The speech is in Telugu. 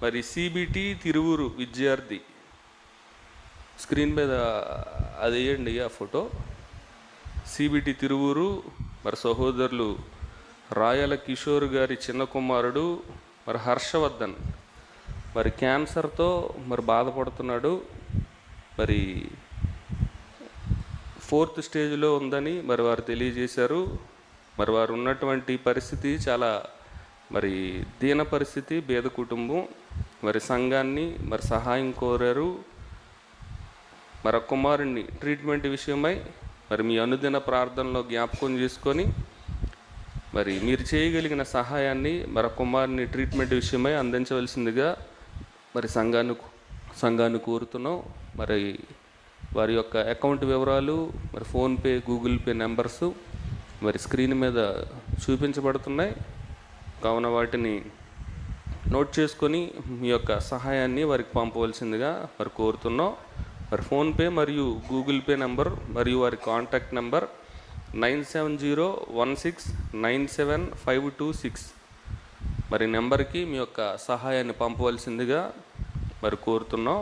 మరి సిబిటి తిరువూరు విద్యార్థి, స్క్రీన్ మీద అది వేయండి ఆ ఫోటో. సిబిటి తిరువూరు మరి సహోదరులు రాయల కిషోర్ గారి చిన్న కుమారుడు మరి హర్షవర్ధన్ మరి క్యాన్సర్తో మరి బాధపడుతున్నాడు. మరి 4th స్టేజ్లో ఉందని మరి వారు తెలియజేశారు. మరి వారు ఉన్నటువంటి పరిస్థితి చాలా మరి దీన పరిస్థితి, పేద కుటుంబం. మరి సంఘాన్ని మరి సహాయం కోరారు. మరి కుమారుణ్ణి ట్రీట్మెంట్ విషయమై మరి మీ అనుదిన ప్రార్థనలో జ్ఞాపకం చేసుకొని మరి మీరు చేయగలిగిన సహాయాన్ని మరి కుమారుని ట్రీట్మెంట్ విషయమై అందించవలసిందిగా మరి సంఘాన్ని కోరుతున్నాం. మరి వారి యొక్క అకౌంట్ వివరాలు మరి ఫోన్పే, గూగుల్ పే నెంబర్సు మరి స్క్రీన్ మీద చూపించబడుతున్నాయి. కావున వాటిని నోట్ చేసుకొని మీ యొక్క సహాయాన్ని వారికి పంపవలసిందిగా మరి కోరుతున్నాం. మరి ఫోన్పే మరియు గూగుల్ పే నెంబర్ మరియు వారి కాంటాక్ట్ నెంబర్ 9701697526 మరి నెంబర్కి మీ యొక్క సహాయాన్ని పంపవలసిందిగా మరి కోరుతున్నాం.